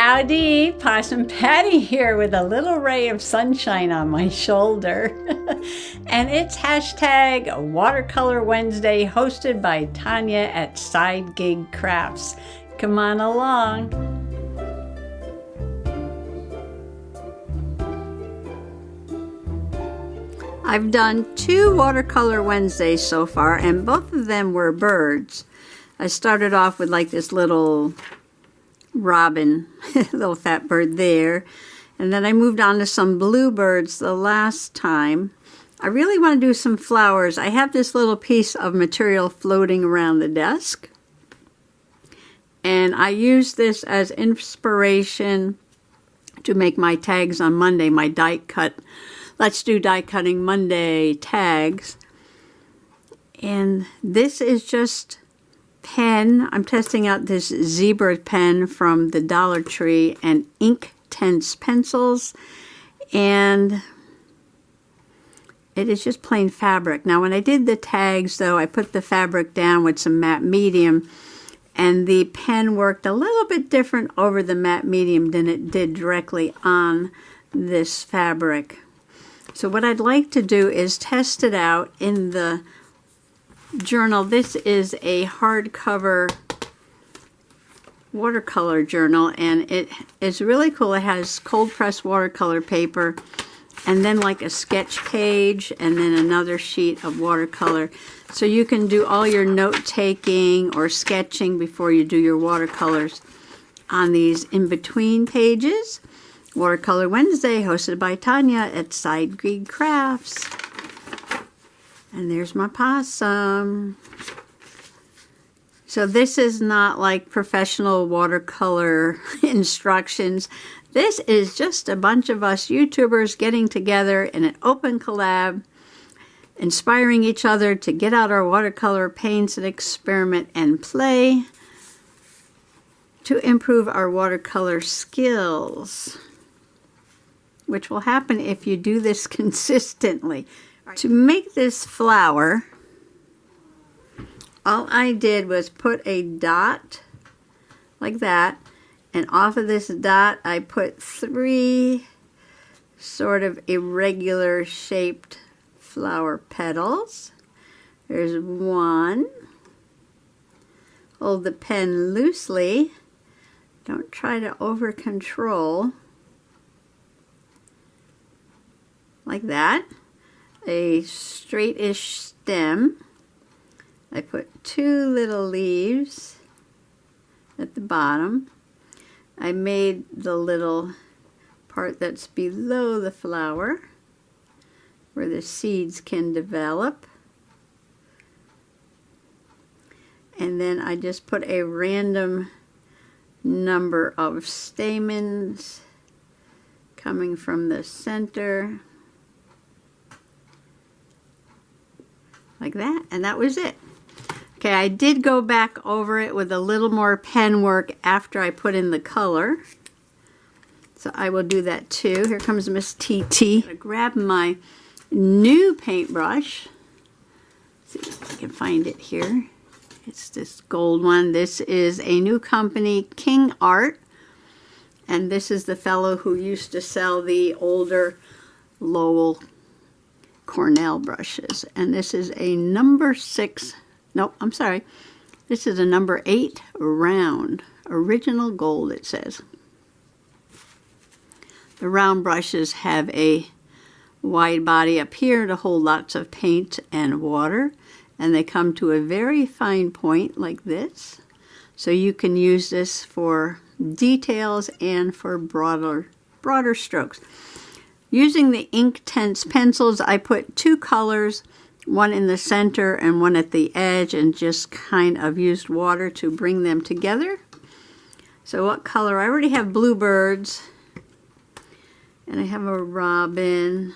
Howdy, Possum Patty here with a little ray of sunshine on my shoulder. And it's hashtag Watercolor Wednesday, hosted by Tanya at Side Gig Crafts. Come on along. I've done 2 Watercolor Wednesdays so far, and both of them were birds. I started off with like this little robin, little fat bird there, and then I moved on to some bluebirds the last time. I really want to do some flowers. I have this little piece of material floating around the desk, and I use this as inspiration to make my tags on Monday, my die cut. Let's do die cutting Monday tags. And this is just pen. I'm testing out this zebra pen from the Dollar Tree and Inktense pencils, and it is just plain fabric. Now when I did the tags though, I put the fabric down with some matte medium, and the pen worked a little bit different over the matte medium than it did directly on this fabric. So what I'd like to do is test it out in the journal. This is a hardcover watercolor journal, and it is really cool. It has cold pressed watercolor paper, and then like a sketch page, and then another sheet of watercolor. So you can do all your note taking or sketching before you do your watercolors on these in-between pages. Watercolor Wednesday, hosted by Tanya at Side Gig Crafts. And there's my possum. So this is not like professional watercolor instructions. This is just a bunch of us YouTubers getting together in an open collab, inspiring each other to get out our watercolor paints and experiment and play to improve our watercolor skills, which will happen if you do this consistently. To make this flower, all I did was put a dot like that, and off of this dot I put 3 sort of irregular shaped flower petals. There's 1. Hold the pen loosely. Don't try to over control. Like that. A straightish stem. I put 2 little leaves at the bottom. I made the little part that's below the flower where the seeds can develop. And then I just put a random number of stamens coming from the center. Like that, and that was it. Okay, I did go back over it with a little more pen work after I put in the color. So I will do that too. Here comes Miss TT. I'm gonna grab my new paintbrush. See if I can find it here. It's this gold one. This is a new company, King Art. And this is the fellow who used to sell the older Lowell Cornell brushes, and this is a number 6, no, I'm sorry, this is a number 8 round, original gold it says. The round brushes have a wide body up here to hold lots of paint and water, and they come to a very fine point like this, so you can use this for details and for broader strokes. Using the Inktense pencils, I put 2 colors, one in the center and one at the edge, and just kind of used water to bring them together. So what color? I already have bluebirds, and I have a robin.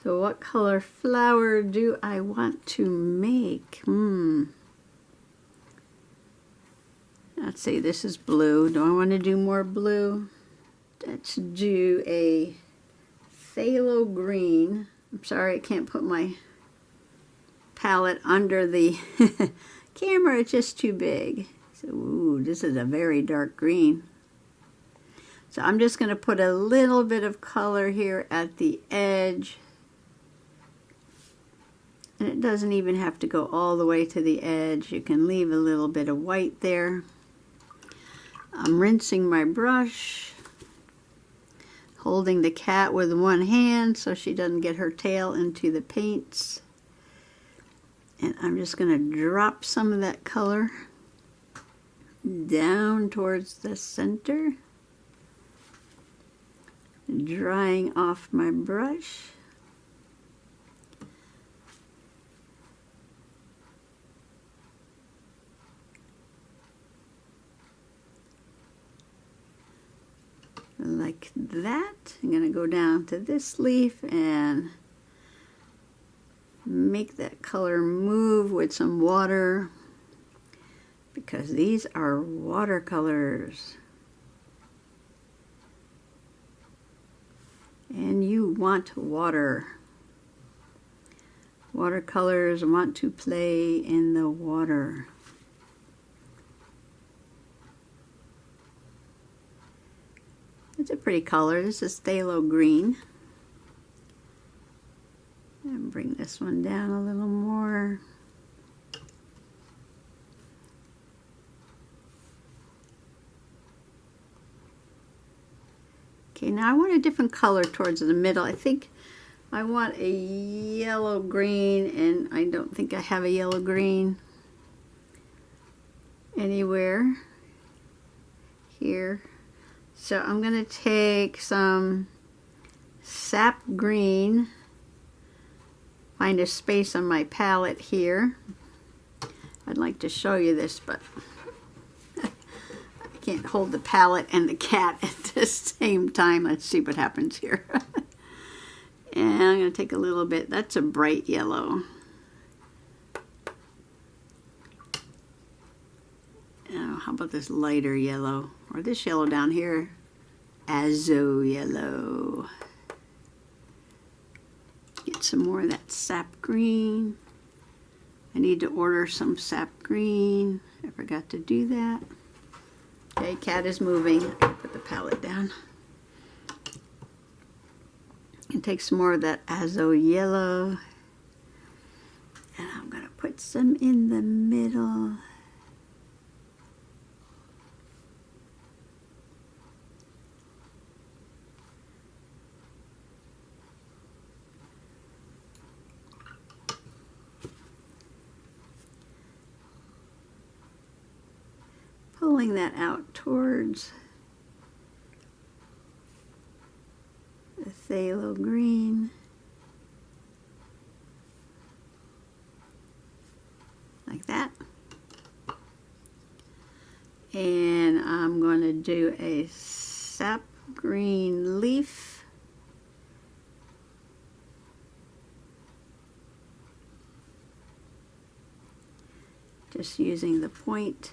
So what color flower do I want to make? Let's see, this is blue. Do I want to do more blue? Let's do a phthalo green. I'm sorry I can't put my palette under the camera. It's just too big. So, ooh, this is a very dark green. So I'm just going to put a little bit of color here at the edge. And it doesn't even have to go all the way to the edge. You can leave a little bit of white there. I'm rinsing my brush, holding the cat with one hand so she doesn't get her tail into the paints. And I'm just going to drop some of that color down towards the center. Drying off my brush. Like that. I'm going to go down to this leaf and make that color move with some water, because these are watercolors. And you want water. Watercolors want to play in the water. It's a pretty color. This is phthalo green. And bring this one down a little more. Okay, now I want a different color towards the middle. I think I want a yellow green, and I don't think I have a yellow green anywhere here. So I'm going to take some sap green, find a space on my palette here. I'd like to show you this, but I can't hold the palette and the cat at the same time. Let's see what happens here. And I'm going to take a little bit. That's a bright yellow. Oh, how about this lighter yellow? Or this yellow down here. Azo yellow. Get some more of that sap green. I need to order some sap green. I forgot to do that. Okay, cat is moving. Put the palette down. And take some more of that azo yellow. And I'm going to put some in the middle. Pulling that out towards the phthalo green, like that. And I'm going to do a sap green leaf. Just using the point.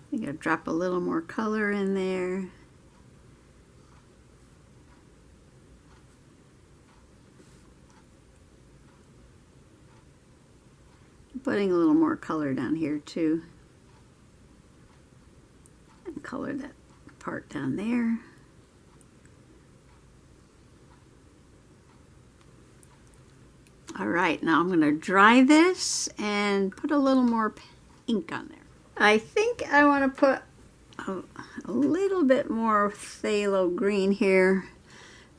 I'm going to drop a little more color in there. Putting a little more color down here too. And color that part down there. All right, now I'm going to dry this and put a little more ink on there. I think I want to put a little bit more phthalo green here.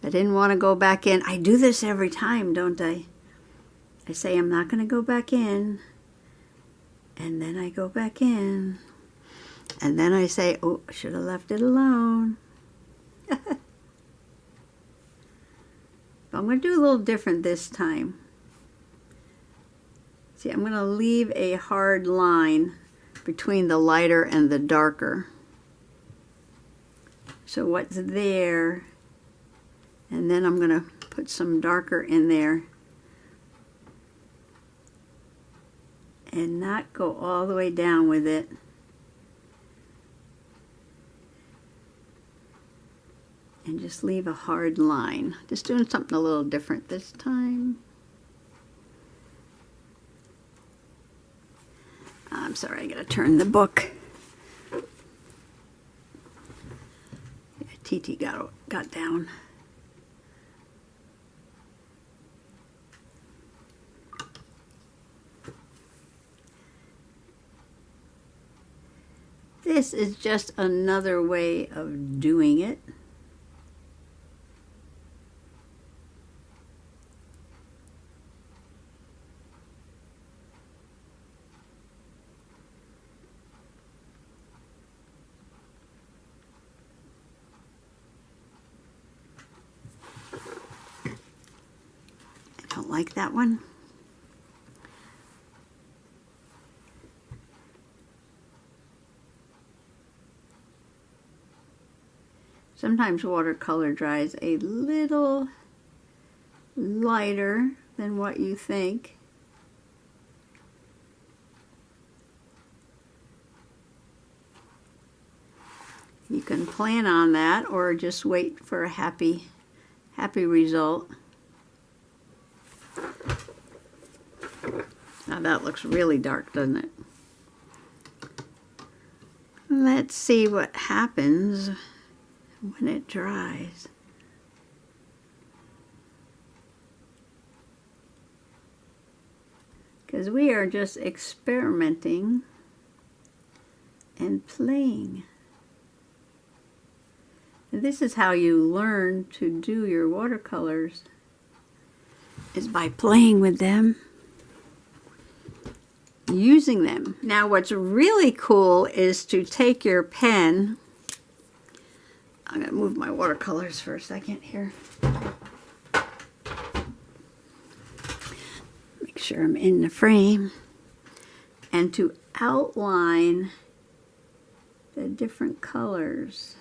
I didn't want to go back in. I do this every time, don't I? I say I'm not going to go back in. And then I go back in. And then I say, oh, I should have left it alone. But I'm going to do a little different this time. See, I'm going to leave a hard line between the lighter and the darker. So what's there, and then I'm going to put some darker in there and not go all the way down with it. And just leave a hard line. Just doing something a little different this time. I'm sorry, I gotta turn the book. Yeah, TT got down. This is just another way of doing it. I don't like that one. Sometimes watercolor dries a little lighter than what you think. You can plan on that or just wait for a happy result. Now that looks really dark, doesn't it? Let's see what happens when it dries. Because we are just experimenting and playing. And this is how you learn to do your watercolors, is by playing with them, using them. Now what's really cool is to take your pen. I'm going to move my watercolors for a second here. Make sure I'm in the frame. And to outline the different colors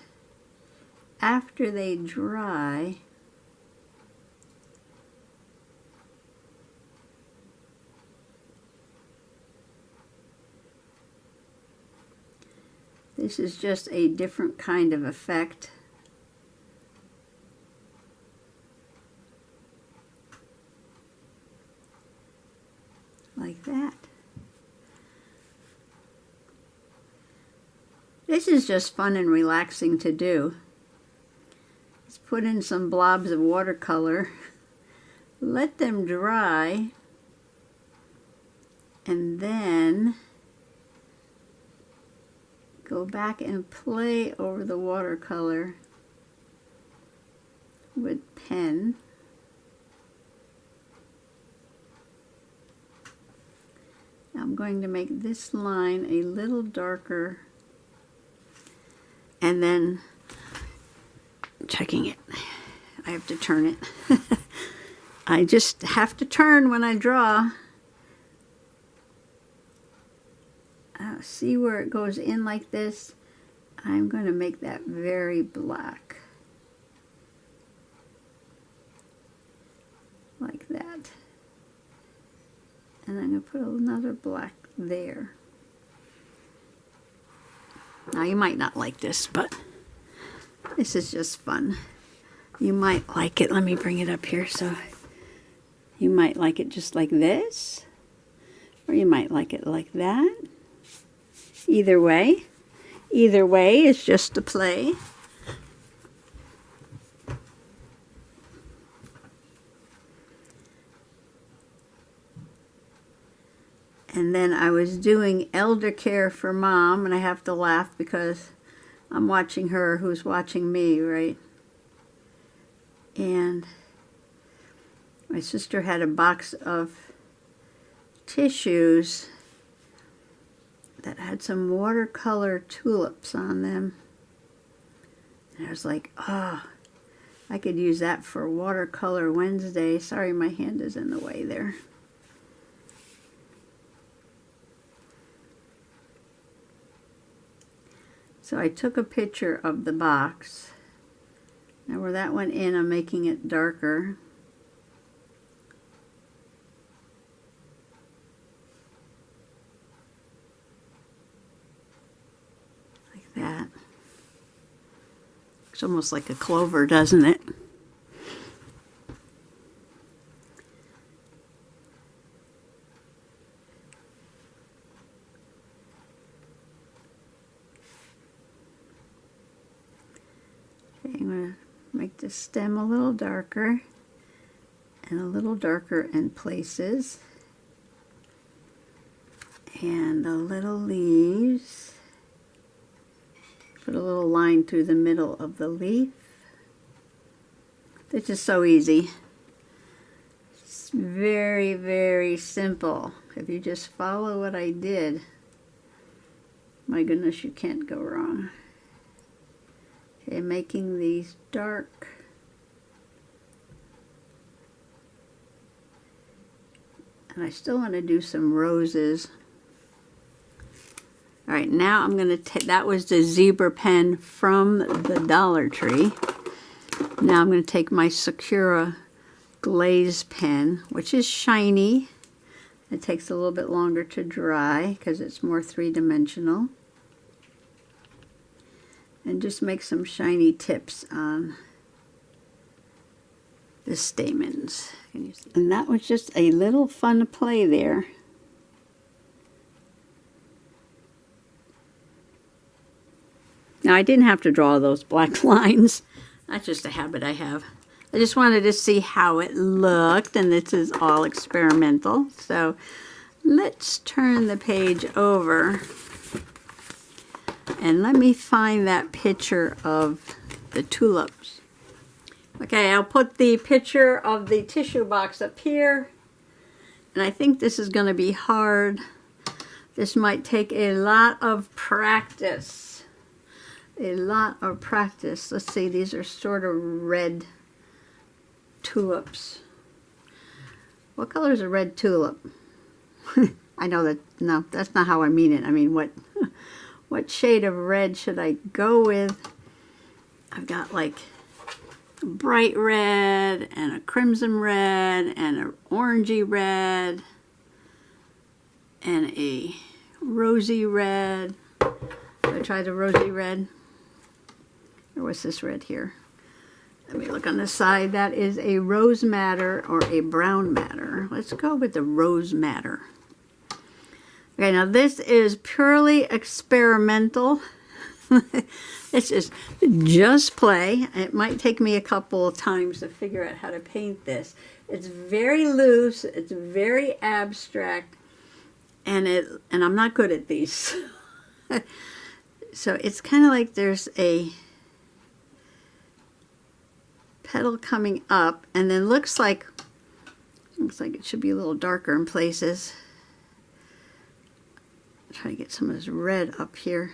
after they dry. This is just a different kind of effect. Like that. This is just fun and relaxing to do. Just put in some blobs of watercolor, let them dry, and then go back and play over the watercolor with pen. I'm going to make this line a little darker, and then checking it. I have to turn it. I just have to turn when I draw. See where it goes in like this? I'm going to make that very black. Like that. And I'm going to put another black there. Now you might not like this, but this is just fun. You might like it. Let me bring it up here. So you might like it just like this, or you might like it like that. Either way is just to play. And then I was doing elder care for Mom, and I have to laugh because I'm watching her who's watching me, right? And my sister had a box of tissues that had some watercolor tulips on them. And I was like, oh, I could use that for Watercolor Wednesday. Sorry, my hand is in the way there. So I took a picture of the box. Now where that went in, I'm making it darker. Like that. It's almost like a clover, doesn't it? Okay, I'm going to make the stem a little darker and a little darker in places. And the little leaves. Put a little line through the middle of the leaf. It's just so easy. It's very, very simple. If you just follow what I did, my goodness, you can't go wrong. Okay, making these dark. And I still want to do some roses. All right, now I'm going to take, that was the zebra pen from the Dollar Tree. Now I'm going to take my Sakura glaze pen, which is shiny. It takes a little bit longer to dry because it's more three-dimensional. And just make some shiny tips on the stamens. And that was just a little fun play there. Now I didn't have to draw those black lines. That's just a habit I have. I just wanted to see how it looked, and this is all experimental. So let's turn the page over and let me find that picture of the tulips. Okay, I'll put the picture of the tissue box up here, and I think this is going to be hard. This might take a lot of practice. A lot of practice. Let's see, these are sort of red tulips. What color is a red tulip? I know that, no, that's not how I mean it. I mean, what shade of red should I go with? I've got like a bright red and a crimson red and an orangey red and a rosy red. Should I try the rosy red? Or what's this red here? Let me look on the side. That is a rose madder or a brown madder. Let's go with the rose madder. Okay, now this is purely experimental. It's just play. It might take me a couple of times to figure out how to paint this. It's very loose. It's very abstract, and I'm not good at these. So it's kind of like there's a petal coming up, and then looks like it should be a little darker in places. Try to get some of this red up here.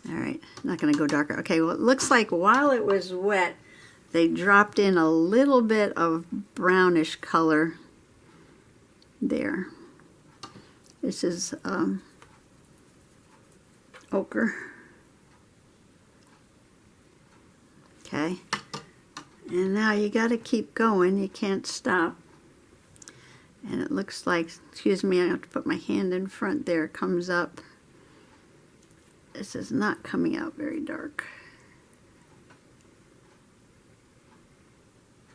All right, not going to go darker. Okay, well, it looks like while it was wet, they dropped in a little bit of brownish color there. This is ochre. Okay, and now you got to keep going. You can't stop. And it looks like, excuse me, I have to put my hand in front there. It comes up. This is not coming out very dark.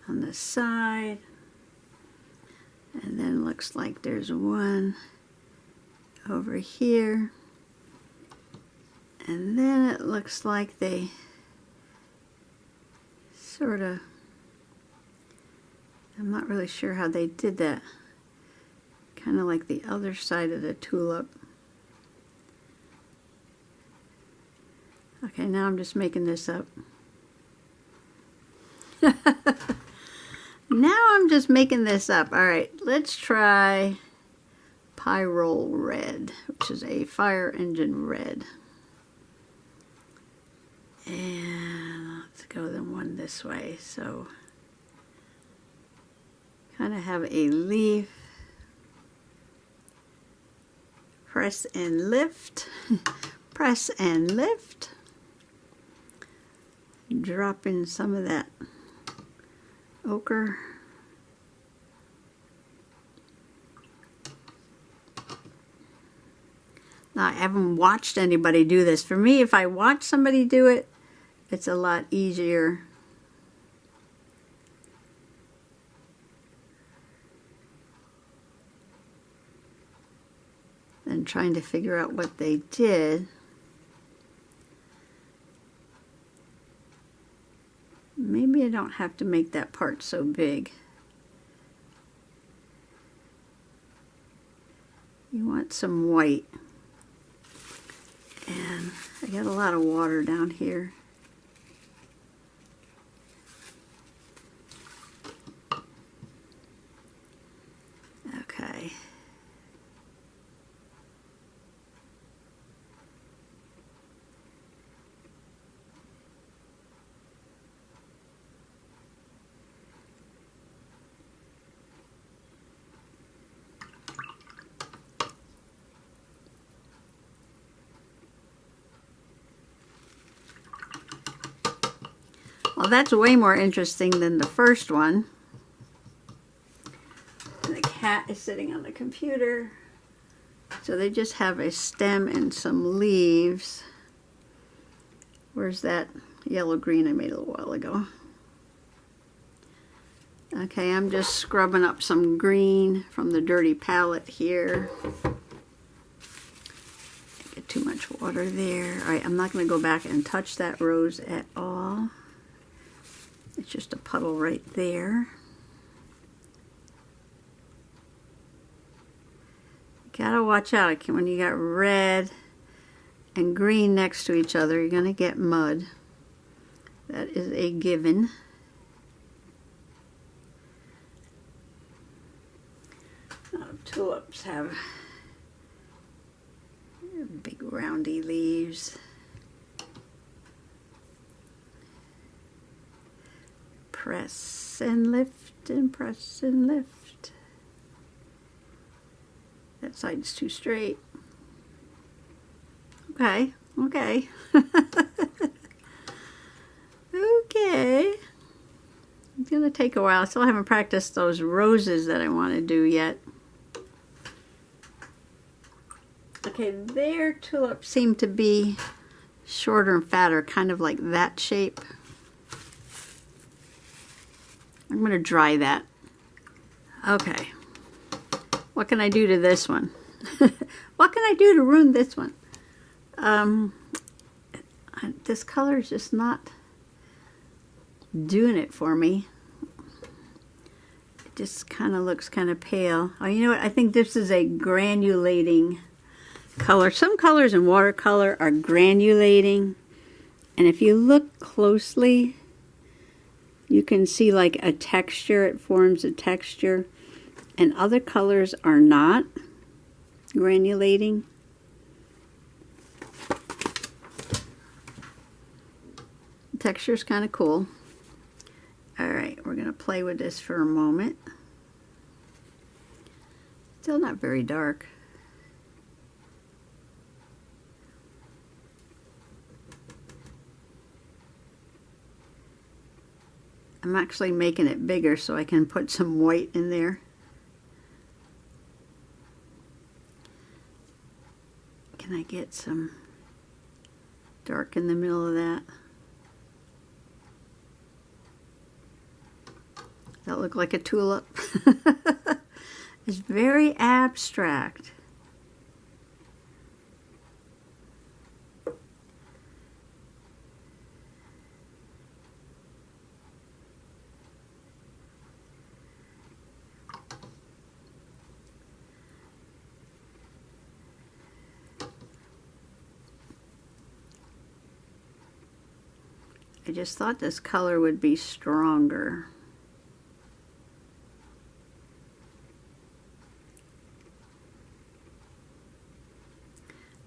On the side. And then looks like there's one over here. And then it looks like they sort of, I'm not really sure how they did that. Kind of like the other side of the tulip. Okay, now I'm just making this up. Now I'm just making this up. All right, let's try Pyrrole Red, which is a fire engine red. And let's go the one this way. So kind of have a leaf. Press and lift. Press and lift. Drop in some of that ochre. Now, I haven't watched anybody do this. For me, if I watch somebody do it, it's a lot easier. Than trying to figure out what they did. maybe I don't have to make that part so big. You want some white. And I got a lot of water down here. Okay. Well, that's way more interesting than the first one. And the cat is sitting on the computer. So they just have a stem and some leaves. Where's that yellow green I made a little while ago? Okay, I'm just scrubbing up some green from the dirty palette here. Get too much water there. All right, I'm not going to go back and touch that rose at all. It's just a puddle right there. Gotta watch out when you got red and green next to each other. You're gonna get mud. That is a given. Tulips have big roundy leaves. Press and lift and press and lift. That side's too straight. Okay, okay. Okay. It's gonna take a while. I still haven't practiced those roses that I want to do yet. Okay, their tulips seem to be shorter and fatter, kind of like that shape. I'm going to dry that. Okay. What can I do to this one? What can I do to ruin this one? This color is just not doing it for me. It just kind of looks kind of pale. Oh, you know what? I think this is a granulating color. Some colors in watercolor are granulating. And if you look closely, you can see like a texture. It forms a texture. And other colors are not granulating. The texture is kind of cool. Alright, we're going to play with this for a moment. Still not very dark. I'm actually making it bigger so I can put some white in there. Can I get some dark in the middle of that? Does that look like a tulip? It's very abstract. I just thought this color would be stronger.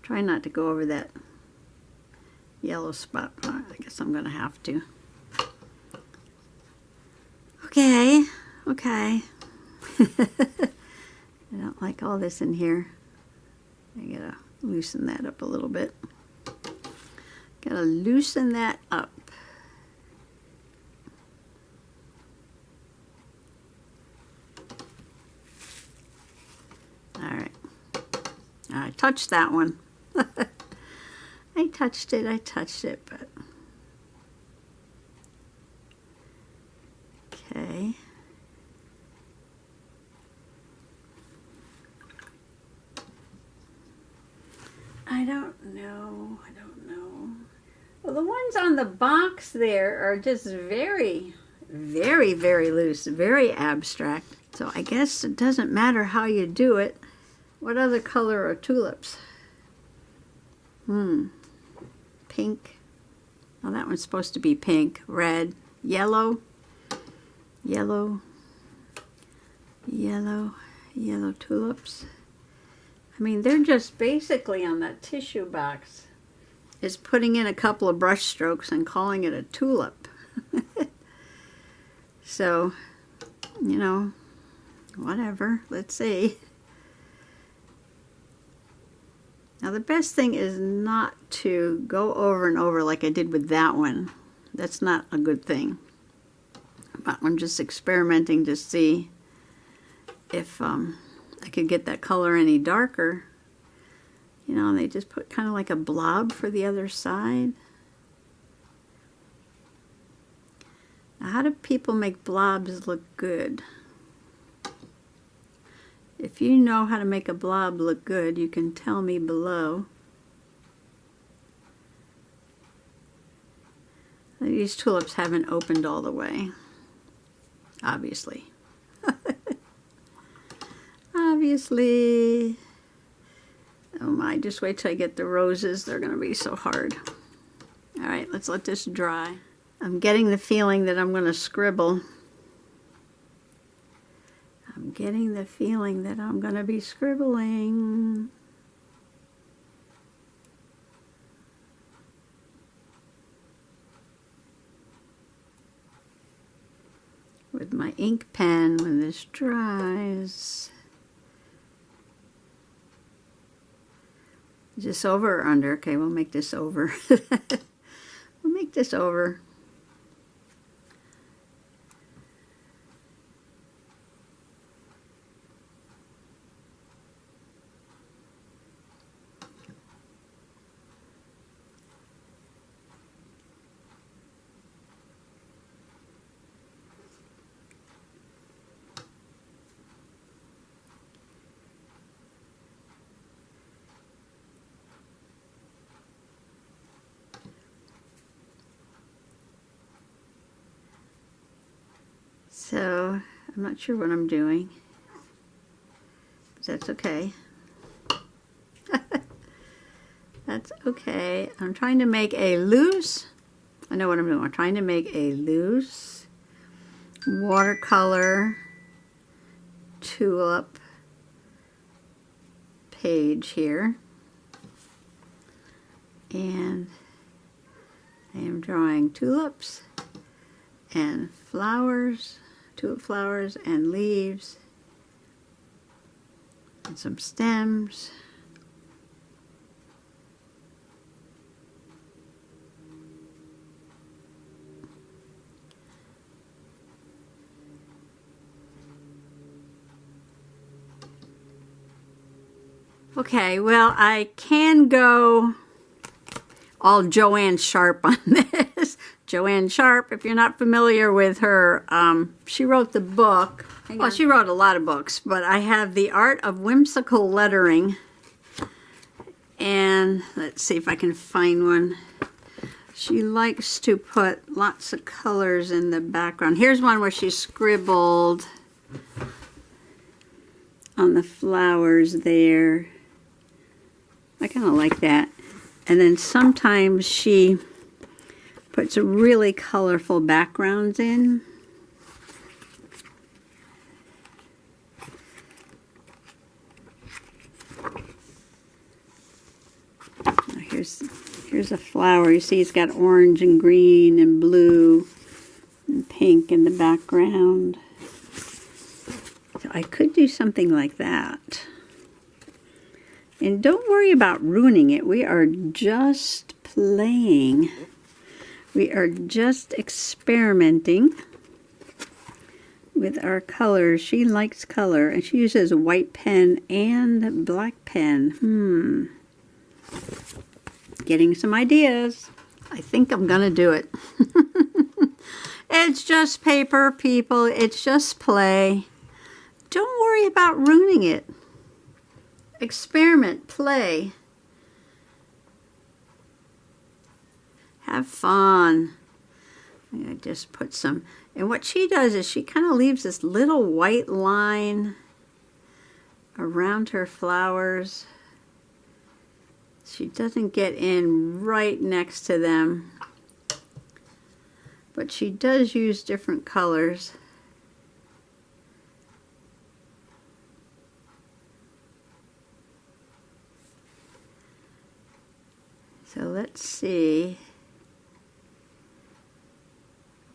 Try not to go over that yellow spot. I guess I'm going to have to. Okay, okay. I don't like all this in here. I gotta loosen that up a little bit. Gotta loosen that up. Alright. I touched that one. I touched it, but... Okay. I don't know. Well, the ones on the box there are just very, very, very loose, very abstract. So I guess it doesn't matter how you do it. What other color are tulips? Pink. Oh, that one's supposed to be pink. Red. Yellow. Yellow. Yellow. Yellow tulips. I mean, they're just basically on that tissue box is putting in a couple of brush strokes and calling it a tulip. So, you know, whatever. Let's see. Now the best thing is not to go over and over like I did with that one. That's not a good thing. But I'm just experimenting to see if I could get that color any darker. You know, and they just put kind of like a blob for the other side. Now, how do people make blobs look good? If you know how to make a blob look good, you can tell me below. These tulips haven't opened all the way, obviously. Obviously. Oh my, just wait till I get the roses. They're going to be so hard. All right, let's let this dry. I'm getting the feeling that I'm going to scribble. I'm getting the feeling that I'm going to be scribbling. With my ink pen when this dries. Is this over or under? Okay, we'll make this over. We'll make this over. So, I'm not sure what I'm doing, but that's okay. That's okay. I'm trying to make a loose, I know what I'm doing. I'm trying to make a loose watercolor tulip page here. And I am drawing tulips and flowers. Tulip flowers and leaves and some stems. Okay, well, I can go all Joanne Sharp on this. Joanne Sharp, if you're not familiar with her, she wrote the book. Well, she wrote a lot of books, but I have The Art of Whimsical Lettering. And let's see if I can find one. She likes to put lots of colors in the background. Here's one where she scribbled on the flowers there. I kind of like that. And then sometimes she puts really colorful backgrounds in. Here's a flower. You see it's got orange and green and blue and pink in the background. So I could do something like that. And don't worry about ruining it. We are just playing. We are just experimenting with our colors. She likes color, and she uses a white pen and black pen. Getting some ideas. I think I'm gonna do it. It's just paper, people. It's just play. Don't worry about ruining it. Experiment, play. Have fun. I'm going to just put some, and what she does is she kind of leaves this little white line around her flowers. She doesn't get in right next to them, but she does use different colors. So let's see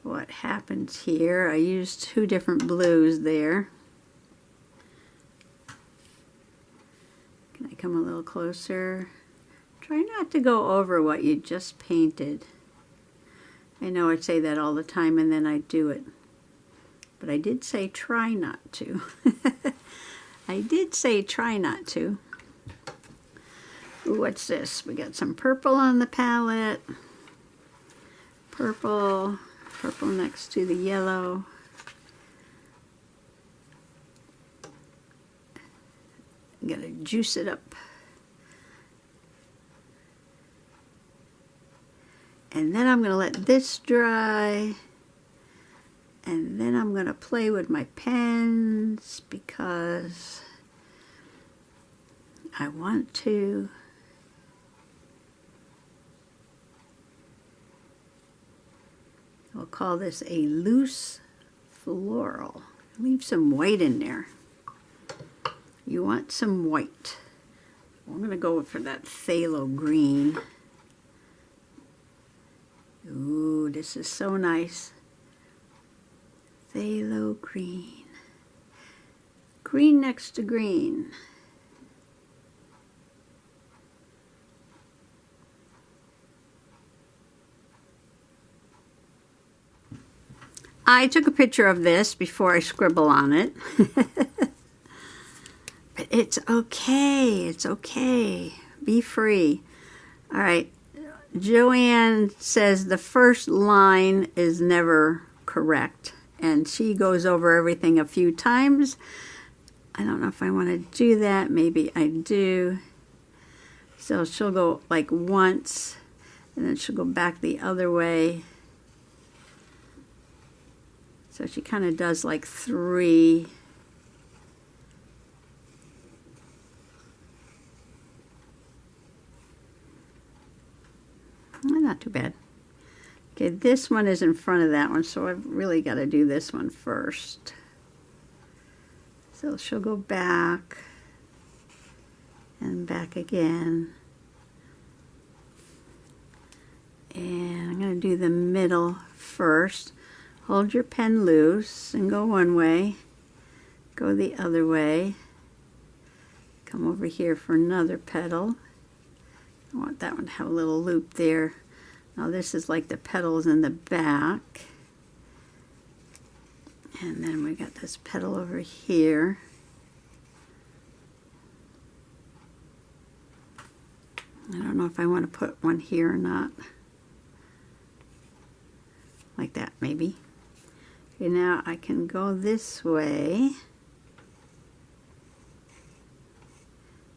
what happens here. I used 2 different blues there. Can I come a little closer? Try not to go over what you just painted. I know I say that all the time and then I do it. But I did say try not to. I did say try not to. Ooh, what's this? We got some purple on the palette. Purple. Purple next to the yellow. I'm gonna juice it up. And then I'm gonna let this dry. And then I'm gonna play with my pens because I want to. We'll call this a loose floral. Leave some white in there. You want some white. I'm going to go for that phthalo green. Ooh, this is so nice. Phthalo green. Green next to green. I took a picture of this before I scribble on it. But it's okay. It's okay. Be free. All right. Joanne says the first line is never correct. And she goes over everything a few times. I don't know if I want to do that. Maybe I do. So she'll go like once. And then she'll go back the other way. So she kind of does like 3. Not too bad. Okay, this one is in front of that one, so I've really got to do this one first. So she'll go back and back again. And I'm going to do the middle first. Hold your pen loose and go one way, go the other way, come over here for another petal. I want that one to have a little loop there. Now this is like the petals in the back. And then we got this petal over here. I don't know if I want to put one here or not. Like that maybe. Okay, now I can go this way,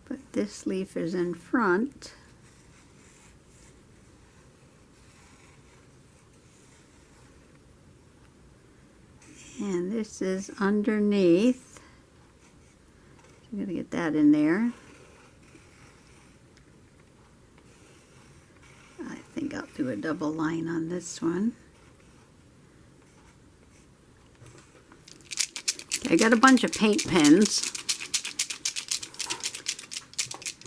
but this leaf is in front. And this is underneath. I'm going to get that in there. I think I'll do a double line on this one. I got a bunch of paint pens.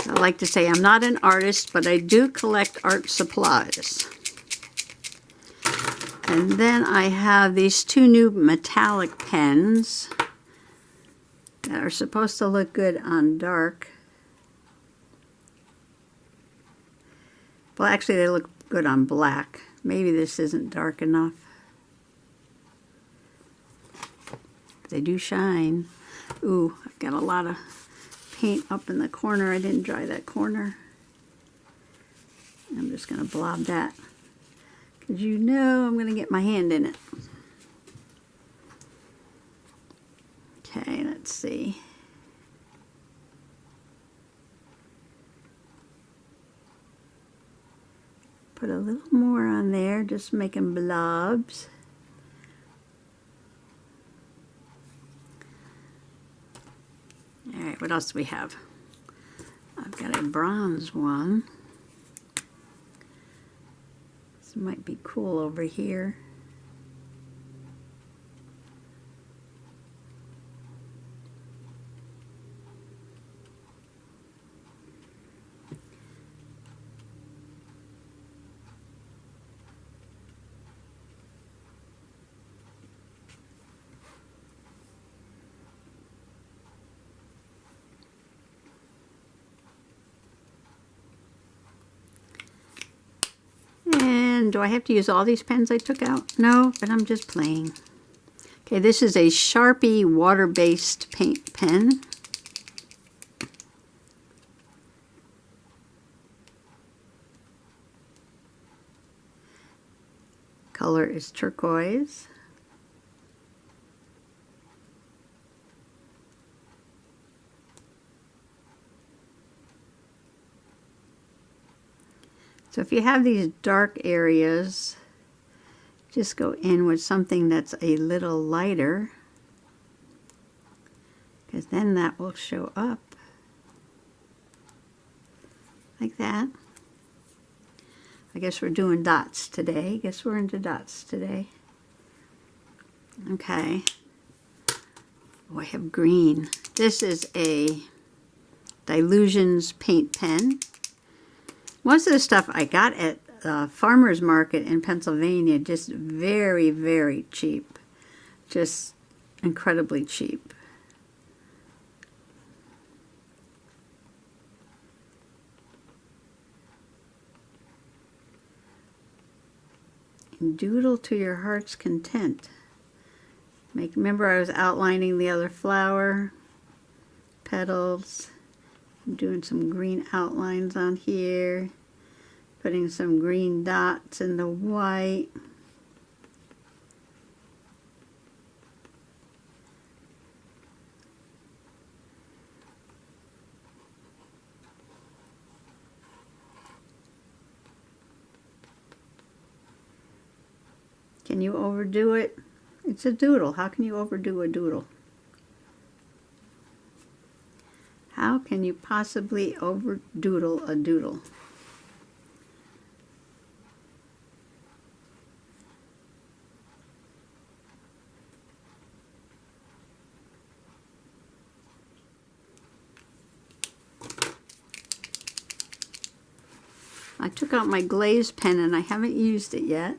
I like to say I'm not an artist, but I do collect art supplies. And then I have these 2 new metallic pens that are supposed to look good on dark. Well, actually they look good on black. Maybe this isn't dark enough. They do shine. Ooh, I've got a lot of paint up in the corner. I didn't dry that corner. I'm just going to blob that. Because you know I'm going to get my hand in it. Okay, let's see. put a little more on there, just making blobs. All right, what else do we have? I've got a bronze one. This might be cool over here. And do I have to use all these pens I took out? No, but I'm just playing. Okay, this is a Sharpie water-based paint pen. Color is turquoise. So if you have these dark areas, just go in with something that's a little lighter, because then that will show up like that. I guess we're doing dots today. I guess we're into dots today. Okay. Oh, I have green. This is a Dilutions paint pen. Most of the stuff I got at the farmer's market in Pennsylvania, just very, very cheap. Just incredibly cheap. And doodle to your heart's content. Remember I was outlining the other flower, petals. I'm doing some green outlines on here, putting some green dots in the white. Can you overdo it? It's a doodle. How can you overdo a doodle? How can you possibly overdoodle a doodle? I took out my glaze pen and I haven't used it yet.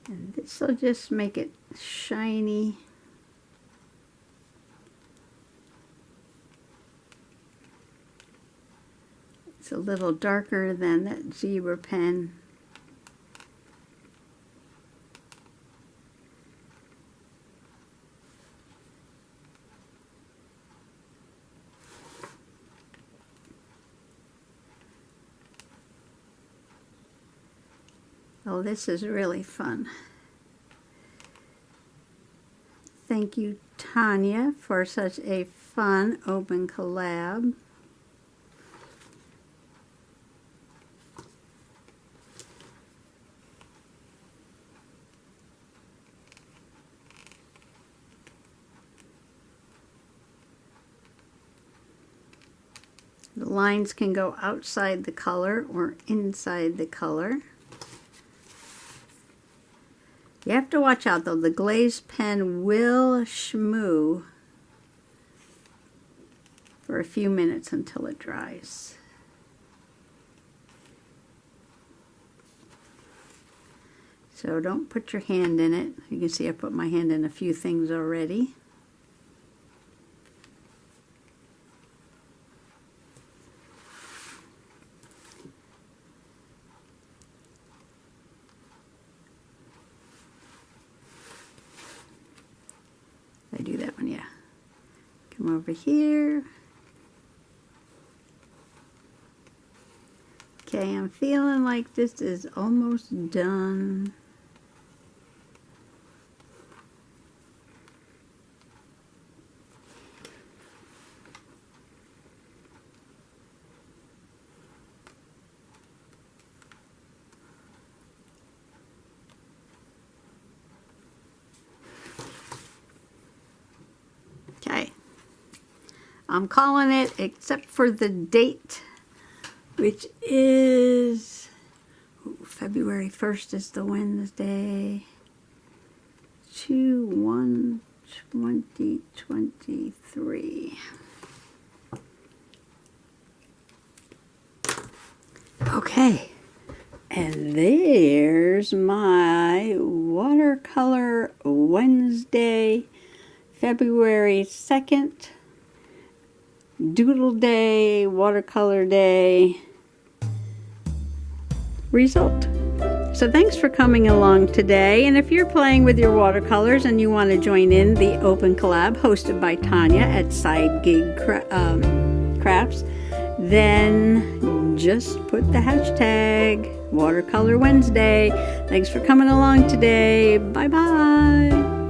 And this will just make it shiny. It's a little darker than that zebra pen. Oh, this is really fun. Thank you, Tanya, for such a fun open collab. The lines can go outside the color or inside the color. You have to watch out though, the glaze pen will shmoo for a few minutes until it dries. So don't put your hand in it. You can see I put my hand in a few things already. Come over here. Okay, I'm feeling like this is almost done. Okay, I'm calling it, except for the date, which is February 1st is the Wednesday, 2/1/2023. Okay, and there's my Watercolor Wednesday, February 2nd, Doodle Day, Watercolor Day result. So thanks for coming along today, and if you're playing with your watercolors and you want to join in the open collab hosted by Tanya at Side Gig Crafts, then just put the hashtag Watercolor Wednesday. Thanks for coming along today. Bye bye.